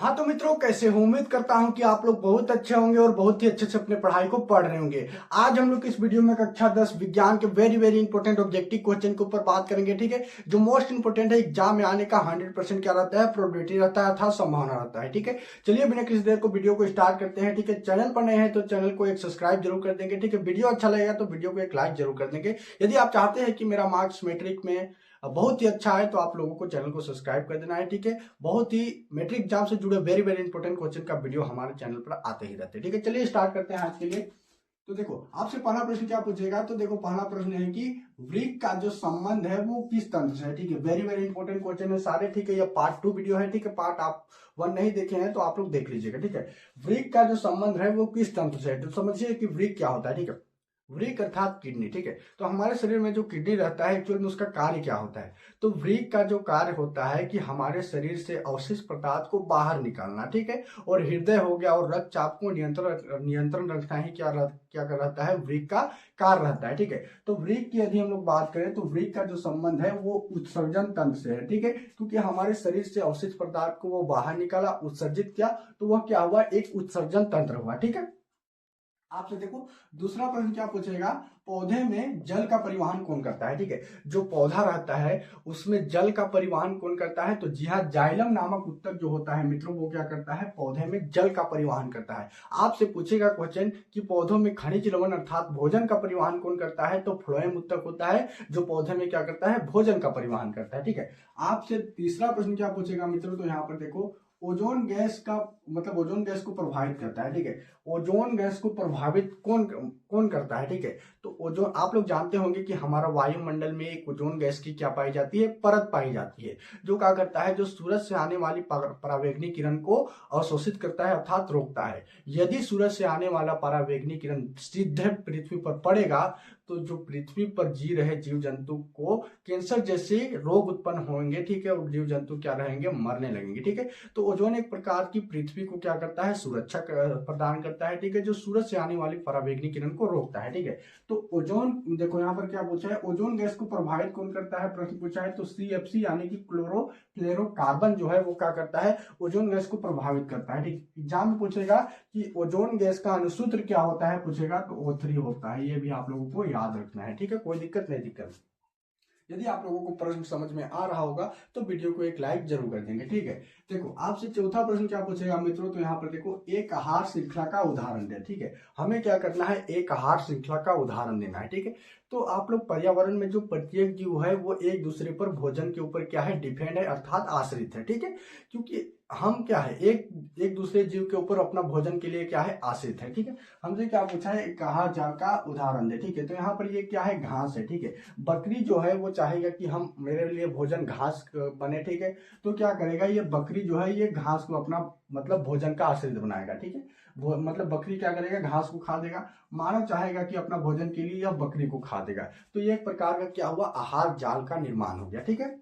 हाँ तो मित्रों, कैसे हो? उम्मीद करता हूँ कि आप लोग बहुत अच्छे होंगे और बहुत ही अच्छे से अपने पढ़ाई को पढ़ रहे होंगे। आज हम लोग इस वीडियो में कक्षा 10 विज्ञान के very very important objective question के ऊपर बात करेंगे। ठीक है, जो मोस्ट इंपॉर्टेंट है, एग्जाम में आने का 100% क्या रहता है, प्रोबेबिलिटी रहता है अर्थात संभावना रहता है। ठीक है, चलिए बिना किसी देर को वीडियो को स्टार्ट करते हैं। ठीक है, चैनल पर नए हैं तो चैनल को एक सब्सक्राइब जरूर कर देंगे। ठीक है, वीडियो अच्छा लगेगा तो वीडियो को एक लाइक जरूर कर देंगे। यदि आप चाहते हैं कि मेरा मार्क्स मैट्रिक में बहुत ही अच्छा है तो आप लोगों को चैनल को सब्सक्राइब कर देना है। ठीक है, बहुत ही मैट्रिक एग्जाम से जुड़े वेरी वेरी इंपॉर्टेंट क्वेश्चन का वीडियो हमारे चैनल पर आते ही रहते हैं। ठीक है, चलिए स्टार्ट करते हैं आज के लिए। तो देखो, आपसे पहला प्रश्न क्या पूछेगा, तो देखो पहला प्रश्न है कि वृक्क का जो संबंध है वो किस तंत्र से है। ठीक है, वेरी वेरी इंपॉर्टेंट क्वेश्चन है सारे। ठीक है, ये पार्ट 2 वीडियो है। ठीक है, पार्ट आप 1 नहीं देखे हैं तो आप लोग देख लीजिएगा। ठीक है, वृक्क का जो संबंध है वो किस तंत्र से है, तो समझिए कि वृक्क क्या होता है। ठीक है, वृक्क अर्थात किडनी। ठीक है, तो हमारे शरीर में जो किडनी रहता है, एक्चुअल में उसका कार्य क्या होता है, तो वृक्क का जो कार्य होता है कि हमारे शरीर से अवशिष्ट पदार्थ को बाहर निकालना। ठीक है, और हृदय हो गया और रक्तचाप को नियंत्रण रखना ही क्या कर रहता है, वृक्क का कार्य रहता है। ठीक है, तो वृक्क की यदि हम लोग बात करें तो वृक्क का जो संबंध है वो उत्सर्जन तंत्र से है। ठीक है, क्योंकि हमारे शरीर से अवशिष्ट पदार्थ को वो बाहर निकाला, उत्सर्जित किया, तो वह क्या हुआ, एक उत्सर्जन तंत्र हुआ। ठीक है, आपसे देखो दूसरा प्रश्न क्या पूछेगा, पौधे में जल का परिवहन कौन करता है। ठीक है, जो पौधा रहता है उसमें जल का परिवहन कौन करता है, तो जी हाँ, जाइलम नामक उत्तक जो होता है मित्रों, वो क्या करता है, पौधे में जल का परिवहन करता है। आपसे पूछेगा क्वेश्चन कि पौधों में खनिज लवण अर्थात भोजन का परिवहन कौन करता है, तो फ्लोएम उत्तक होता है जो पौधे में क्या करता है, भोजन का परिवहन करता है। ठीक है, आपसे तीसरा प्रश्न क्या पूछेगा मित्रों, तो यहाँ पर देखो, ओजोन गैस का मतलब ओजोन गैस को प्रभावित करता है। ठीक है, ओजोन गैस को प्रभावित कौन कौन करता है। ठीक है, तो ओजोन, आप लोग जानते होंगे कि हमारा वायुमंडल में एक ओजोन गैस की क्या पाई जाती है, परत पाई जाती है, जो क्या करता है, जो सूरज से आने वाली परावैंगनी किरण को अवशोषित करता है अर्थात रोकता है। यदि सूरज से आने वाला परावैंगनी किरण सीधे पृथ्वी पर पड़ेगा तो जो पृथ्वी पर जी रहे जीव जंतु को कैंसर जैसे रोग उत्पन्न होंगे। ठीक है, और जीव जंतु क्या रहेंगे, मरने लगेंगे। ठीक है, तो ओजोन एक प्रकार की पृथ्वी को क्या करता है, सुरक्षा प्रदान करता है। ठीक है, जो सूरज से आने वाली परावैंगनी किरण को रोकता है। ठीक है, तो ओजोन, देखो यहाँ पर क्या पूछा है, ओजोन गैस को प्रभावित कौन करता है, प्रश्न पूछा है, तो CFC यानी कि क्लोरोफ्लोरोकार्बन जो है वो क्या करता है, ओजोन गैस को प्रभावित करता है। ठीक, एग्जाम में पूछेगा कि ओजोन गैस का अनुसूत्र क्या होता है, पूछेगा तो O3 होता है। ये भी आप लोगों को याद रखना है। ठीक है, कोई दिक्कत नहीं, दिक्कत। यदि आप लोगों को प्रश्न समझ में आ रहा होगा तो वीडियो को एक लाइक जरूर कर देंगे। ठीक है, देखो आपसे चौथा प्रश्न क्या पूछेगा मित्रों, तो यहाँ पर देखो, एक आहार श्रृंखला का उदाहरण दे। ठीक है, हमें क्या करना है, एक आहार श्रृंखला का उदाहरण देना है। ठीक है, तो आप लोग, पर्यावरण में जो प्रत्येक जीव है वो एक दूसरे पर भोजन के ऊपर क्या है, डिपेंड है अर्थात आश्रित है। ठीक है, क्योंकि हम क्या है, एक एक दूसरे जीव के ऊपर अपना भोजन के लिए क्या है, आश्रित है। ठीक है, हमसे क्या पूछा है, एक आहार जाल का उदाहरण दे। ठीक है, तो यहाँ पर ये क्या है, घास है। ठीक है, बकरी जो है वो चाहेगा कि हम, मेरे लिए भोजन घास बने। ठीक है, तो क्या करेगा, ये बकरी जो है ये घास को अपना मतलब भोजन का आश्रित बनाएगा। ठीक है, मतलब बकरी क्या करेगा, घास को खा देगा। मानव चाहेगा कि अपना भोजन के लिए यह बकरी को खा देगा। तो ये एक प्रकार का क्या हुआ, आहार जाल का निर्माण हो गया। ठीक है,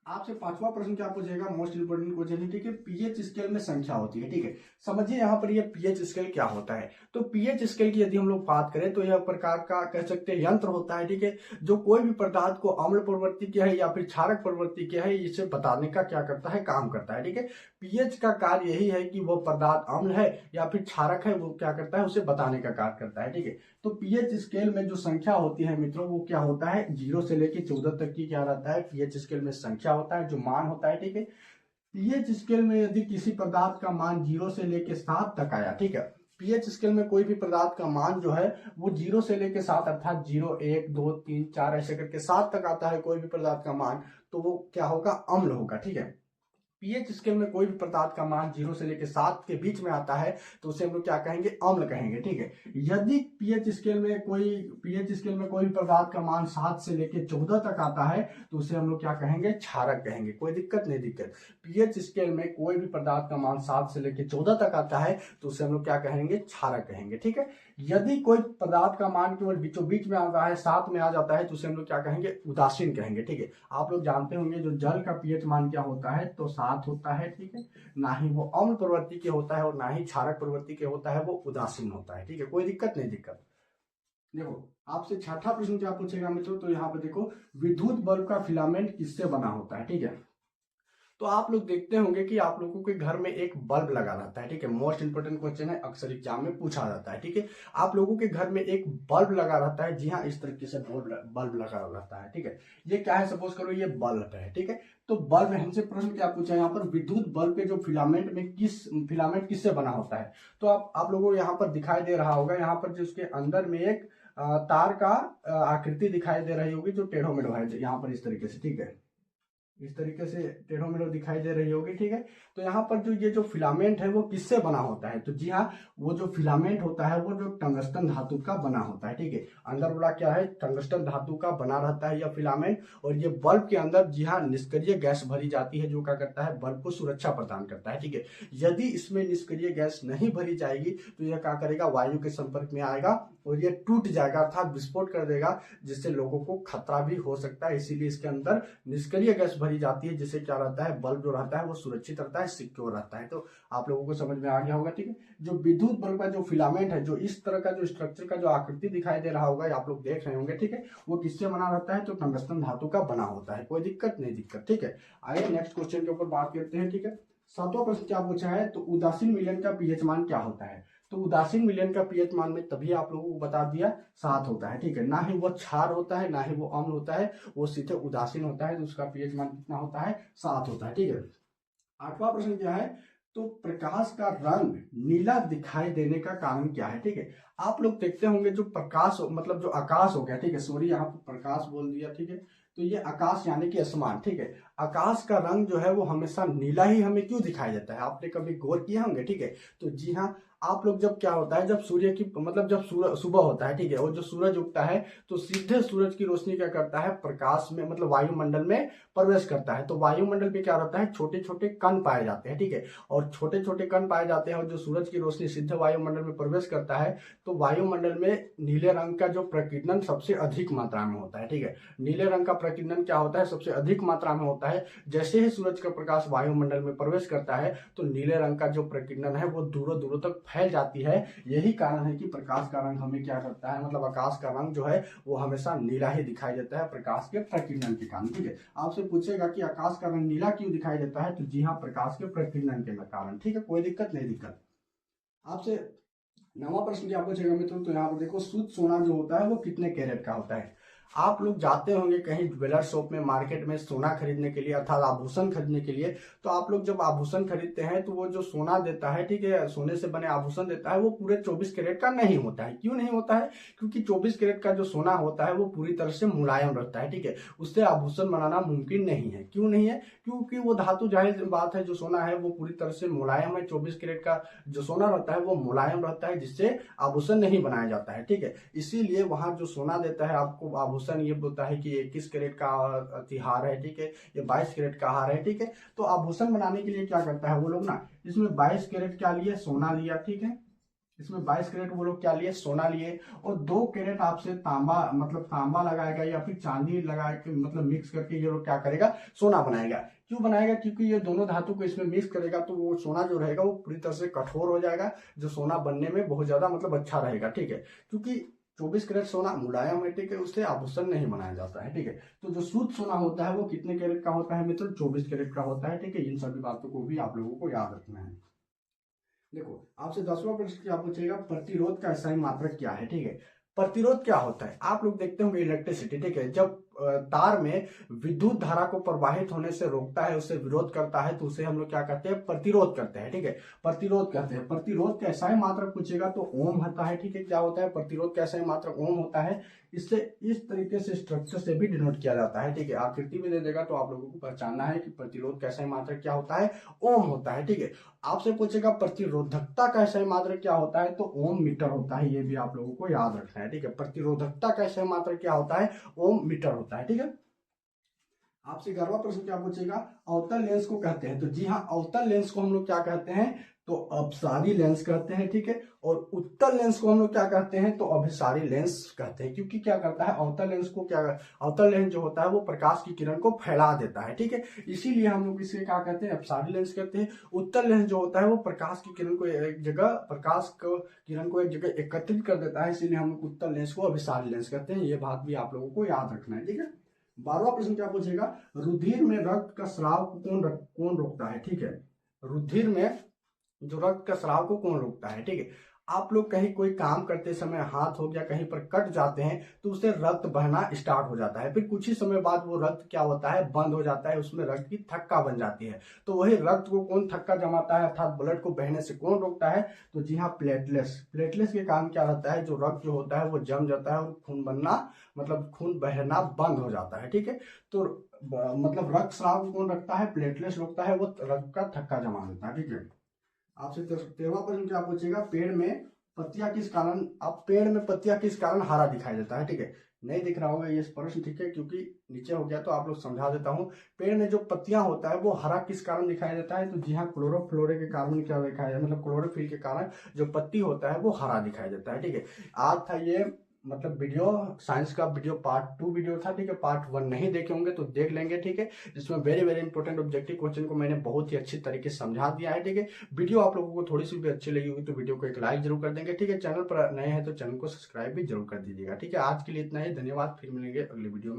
आपसे पांचवा प्रश्न क्या पूछेगा, मोस्ट इंपोर्टेंट क्वेश्चन है। ठीक है, पीएच स्केल में संख्या होती है। ठीक है, समझिए यहाँ पर ये पीएच स्केल क्या होता है, तो पीएच स्केल की यदि हम लोग बात करें तो यह प्रकार का कह सकते हैं यंत्र होता है। ठीक है, जो कोई भी पदार्थ को अम्ल प्रवृत्ति के है या फिर क्षारक प्रवृत्ति के है, इसे बताने का क्या करता है, काम करता है। ठीक है, पीएच का कार्य यही है कि वो पदार्थ अम्ल है या फिर क्षारक है, वो क्या करता है, उसे बताने का कार्य करता है। ठीक है, तो पीएच स्केल में जो संख्या होती है मित्रों, वो क्या होता है, 0 से लेकर 14 तक की क्या रहता है, पीएच स्केल में संख्या होता है, जो मान होता है। ठीक है, पीएच स्केल में यदि किसी पदार्थ का मान 0 से लेकर 7 तक आया, ठीक है, पीएच स्केल में कोई भी पदार्थ का मान जो है वो 0 से लेकर 7 अर्थात 0 1 2 3 4 ऐसे करके 7 तक आता है कोई भी पदार्थ का मान, तो वो क्या होगा, अम्ल होगा। ठीक है, पीएच स्केल में कोई भी पदार्थ का मान 0 से लेकर 7 के बीच में आता है तो उसे हम लोग क्या कहेंगे, अम्ल कहेंगे। ठीक है, यदि पीएच स्केल में कोई भी पदार्थ का मान 7 से लेकर 14 तक आता है तो उसे हम लोग क्या कहेंगे, क्षारक कहेंगे। कोई दिक्कत नहीं, दिक्कत। पीएच स्केल में कोई भी पदार्थ का मान 7 से लेकर 14 तक आता है तो उसे हम लोग क्या कहेंगे, क्षारक कहेंगे। ठीक है, यदि कोई पदार्थ का मान केवल बीचों बीच में आता है, 7 में आ जाता है, तो उसे हम लोग क्या कहेंगे, उदासीन कहेंगे। ठीक है, आप लोग जानते होंगे जो जल का पीएच मान क्या होता है, तो 7 होता है। ठीक है, ना ही वो अम्ल प्रवृत्ति के होता है और ना ही क्षारक प्रवृत्ति के होता है, वो उदासीन होता है। ठीक है, कोई दिक्कत नहीं, दिक्कत। देखो आपसे छठा प्रश्न क्या पूछेगा मित्रों, तो यहाँ पे देखो, विद्युत बल्ब का फिलामेंट किससे बना होता है। ठीक है, तो आप लोग देखते होंगे कि आप लोगों के घर में एक बल्ब लगा रहता है, ठीक है। मोस्ट इंपोर्टेंट क्वेश्चन है, अक्सर एग्जाम में पूछा जाता है, ठीक है। आप लोगों के घर में एक बल्ब लगा रहता है, जी हाँ, इस तरीके से बल्ब लगा रहता है, ठीक है। ये क्या है, सपोज करो ये बल्ब है, ठीक है। तो बल्ब में हमसे प्रश्न क्या पूछा है यहाँ पर, विद्युत बल्ब के जो फिलामेंट किससे बना होता है। तो आप लोगों को यहाँ पर दिखाई दे रहा होगा, यहाँ पर जिसके अंदर में एक तार का आकृति दिखाई दे रही होगी जो टेढ़ो मेढ़ो है, यहाँ पर इस तरीके से, ठीक है। इस तरीके से टेढ़ो मेढ़ो दिखाई दे रही होगी, ठीक है। तो यहाँ पर जो ये जो फिलामेंट है वो किससे बना होता है, तो जी हाँ, वो जो फिलामेंट होता है वो जो टंगस्टन धातु का बना होता है, ठीक है। अंदर वाला क्या है, टंगस्टन धातु का बना रहता है यह फिलामेंट। और ये बल्ब के अंदर जी हाँ निष्क्रिय गैस भरी जाती है, जो क्या करता है, बल्ब को सुरक्षा प्रदान करता है, ठीक है। यदि इसमें निष्क्रिय गैस नहीं भरी जाएगी तो यह क्या करेगा, वायु के संपर्क में आएगा और ये टूट जाएगा, अर्थात विस्फोट कर देगा, जिससे लोगों को खतरा भी हो सकता है। इसीलिए इसके अंदर निष्क्रिय गैस भरी जाती है, जिससे क्या रहता है, बल्ब जो रहता है वो सुरक्षित रहता है, सिक्योर रहता है। तो आप लोगों को समझ में आ गया होगा, ठीक है। जो विद्युत बल्ब का जो फिलामेंट है, जो इस तरह का जो स्ट्रक्चर का जो आकृति दिखाई दे रहा होगा, आप लोग देख रहे होंगे, ठीक है, वो किससे बना रहता है, तो टंगस्टन धातु का बना होता है। कोई दिक्कत नहीं, दिक्कत, ठीक है। आइए नेक्स्ट क्वेश्चन के ऊपर बात करते हैं, ठीक है। 7वां प्रश्न क्या पूछा है, तो उदासीन विलयन का पीएच मान क्या होता है। तो उदासीन विलयन का पीएच मान में तभी आप लोगों को बता दिया 7 होता है, ठीक है। ना ही वो क्षार होता है, ना ही वो अम्ल होता है, वो सीधे उदासीन होता है, तो उसका पीएच मान कितना होता है, 7 होता है, ठीक है। 8वां प्रश्न क्या है, तो प्रकाश का रंग नीला दिखाई देने का कारण क्या है, ठीक है। आप लोग देखते होंगे जो प्रकाश मतलब जो आकाश हो गया, ठीक है, सॉरी यहाँ पर प्रकाश बोल दिया, ठीक है। तो ये आकाश यानी कि आसमान, ठीक है। आकाश का रंग जो है वो हमेशा नीला ही हमें क्यों दिखाई देता है, आपने कभी गौर किए होंगे, ठीक है। तो जी हाँ, आप लोग जब क्या होता है, जब सूर्य की मतलब जब सुबह होता है, ठीक है, और जो सूरज उगता है तो सीधे सूरज की रोशनी क्या करता है, प्रकाश में मतलब वायुमंडल में प्रवेश करता है। तो वायुमंडल में क्या रहता है, छोटे छोटे कण पाए जाते हैं, ठीक है। और छोटे छोटे कण पाए जाते हैं और जो सूरज की रोशनी सीधे वायुमंडल में प्रवेश करता है, तो वायुमंडल में नीले रंग का जो प्रकीर्णन सबसे अधिक मात्रा में होता है, ठीक है। नीले रंग का प्रकीर्णन क्या होता है, सबसे अधिक मात्रा में होता है। जैसे ही सूरज का प्रकाश वायुमंडल में प्रवेश करता है तो नीले रंग का जो प्रकीर्णन है वो दूरों दूरों तक फैल जाती है। यही कारण है कि प्रकाश का रंग हमें क्या करता है, मतलब आकाश का रंग जो है वो हमेशा नीला ही दिखाई देता है प्रकाश के प्रकीर्णन के कारण, ठीक है। आपसे पूछेगा कि आकाश का रंग नीला क्यों दिखाई देता है, तो जी हाँ, प्रकाश के प्रकीर्णन के कारण, ठीक है। कोई दिक्कत नहीं, दिक्कत। आपसे 9वां प्रश्न क्या पूछेगा मित्रों, तो यहाँ पर देखो, शुद्ध सोना जो होता है वो कितने कैरेट का होता है। आप लोग जाते होंगे कहीं ज्वेलर शॉप में, मार्केट में सोना खरीदने के लिए, अर्थात आभूषण खरीदने के लिए। तो आप लोग जब आभूषण खरीदते हैं तो वो जो सोना देता है, ठीक है, सोने से बने आभूषण देता है, वो पूरे 24 कैरेट का नहीं होता है। क्यों नहीं होता है, क्योंकि 24 कैरेट का जो सोना होता है वो पूरी तरह से मुलायम रहता है, ठीक है। उससे आभूषण बनाना मुमकिन नहीं है। क्यों नहीं है, क्योंकि वो धातु, जाहिर बात है, जो सोना है वो पूरी तरह से मुलायम है। 24 कैरेट का जो सोना रहता है वो मुलायम रहता है, जिससे आभूषण नहीं बनाया जाता है, ठीक है। इसीलिए वहां जो सोना देता है आपको आभूषण, ये बोलता है कि 21 कैरेट का हार है, ठीक है, ये 22 कैरेट का हार है, ठीक है। तो आभूषण बनाने के लिए क्या करता है वो लोग ना, इसमें 22 कैरेट क्या लिए, सोना लिया, ठीक है। इसमें 22 कैरेट वो लोग क्या लिए, सोना लिए, और 2 कैरेट आपसे तांबा, मतलब तांबा लगाएगा या फिर चांदी लगा के, मतलब मिक्स करके ये लोग क्या करेगा, सोना बनाएगा। क्यों बनाएगा, क्योंकि ये दोनों धातु को इसमें मिक्स करेगा तो वो सोना जो रहेगा वो पूरी तरह से कठोर हो जाएगा, जो सोना बनने में बहुत ज्यादा मतलब अच्छा रहेगा, ठीक है। क्योंकि 24 कैरेट सोना मुलायम है, ठीक है, उससे आभूषण नहीं बनाया जाता है, ठीक है। तो जो शुद्ध सोना होता है वो कितने कैरेट का होता है मित्रों, 24 कैरेट का होता है, ठीक है। इन सभी बातों को भी आप लोगों को याद रखना है। देखो, आपसे 10वां प्रश्न क्या पूछेगा, प्रतिरोध का सही मात्रक क्या है, ठीक है। प्रतिरोध क्या होता है, आप लोग देखते होंगे इलेक्ट्रिसिटी, ठीक है, जब तार में विद्युत धारा को प्रवाहित होने से रोकता है, उससे विरोध करता है, तो उसे हम लोग क्या कहते हैं, प्रतिरोध करते हैं, ठीक है। प्रतिरोध कहते हैं। प्रतिरोध का सही मात्रक पूछेगा तो ओम होता है, ठीक है। क्या होता है, प्रतिरोध का सही मात्रक ओम होता है। इससे इस तरीके से स्ट्रक्चर से भी डिनोट किया जाता है, ठीक है। आकृति में दे देगा तो आप लोगों को पहचानना है कि प्रतिरोध का सही मात्रक क्या होता है, ओम होता है, ठीक है। आपसे पूछेगा प्रतिरोधकता का सही मात्रक क्या होता है, तो ओम मीटर होता है। ये भी आप लोगों को याद रखना है, ठीक है। प्रतिरोधकता का सही मात्रक क्या होता है, ओम मीटर होता है, ठीक है। आपसे 11वां प्रश्न क्या पूछेगा, अवतल लेंस को कहते हैं, तो जी हाँ, अवतल लेंस को हम लोग क्या कहते हैं, तो अपसारी लेंस कहते हैं, ठीक है। और उत्तल लेंस को हम लोग क्या कहते हैं, तो अभिसारी लेंस कहते हैं। क्योंकि क्या करता है, अवतल लेंस को क्या, अवतल लेंस जो होता है वो प्रकाश की किरण को फैला देता है, ठीक है। इसीलिए हम लोग इसे क्या कहते हैं, अपसारी लेंस कहते हैं। उत्तल लेंस जो होता है वो प्रकाश की किरण को एक जगह, प्रकाश को किरण को एक जगह एकत्रित कर देता है, इसीलिए हम लोग उत्तल लेंस को अभिसारी लेंस कहते हैं। ये बात भी आप लोगों को याद रखना है, ठीक है। 12वां प्रश्न क्या पूछेगा, रुधिर में रक्त का स्राव को कौन रोकता है। ठीक है, रुधिर में जो रक्त का स्राव को कौन रोकता है। ठीक है, आप लोग कहीं कोई काम करते समय हाथ हो गया कहीं पर कट जाते हैं तो उससे रक्त बहना स्टार्ट हो जाता है, फिर कुछ ही समय बाद वो रक्त क्या होता है, बंद हो जाता है, उसमें रक्त की थक्का बन जाती है। तो वही रक्त को कौन थक्का जमाता है, अर्थात ब्लड को बहने से कौन रोकता है, तो जी हाँ, प्लेटलेट्स। प्लेटलेट्स के कारण क्या रहता है, जो रक्त जो होता है वो जम जाता है और खून बनना मतलब खून बहना बंद हो जाता है। ठीक है, तो मतलब रक्त स्राव को कौन रखता है, प्लेटलेट्स रोकता है, वो रक्त का थक्का जमा देता है। ठीक है, आपसे 13वां प्रश्न क्या पूछेगा, पेड़ में पत्तियां किस कारण, अब पेड़ में पत्तियां किस कारण हरा दिखाई देता है। ठीक है, नहीं दिख रहा होगा ये प्रश्न, ठीक है, क्योंकि नीचे हो गया तो आप लोग समझा देता हूं। पेड़ में जो पत्तियां होता है वो हरा किस कारण दिखाई देता है, तो जी हाँ, क्लोरोफ्लोरे के कारण क्या दिखाई है, मतलब क्लोरोफिल के कारण जो पत्ती होता है वो हरा दिखाई देता है। ठीक है, आज था ये मतलब वीडियो, साइंस का वीडियो पार्ट 2 वीडियो था। ठीक है, पार्ट 1 नहीं देखे होंगे तो देख लेंगे। ठीक है, जिसमें very very important objective question को मैंने बहुत ही अच्छी तरीके से समझा दिया है। ठीक है, वीडियो आप लोगों को थोड़ी सी भी अच्छी लगी होगी तो वीडियो को एक लाइक जरूर कर देंगे। ठीक है, चैनल पर नए हैं तो चैनल को सब्सक्राइब भी जरूर कर दीजिएगा। ठीक है, आज के लिए इतना ही, धन्यवाद, फिर मिलेंगे अगले वीडियो में।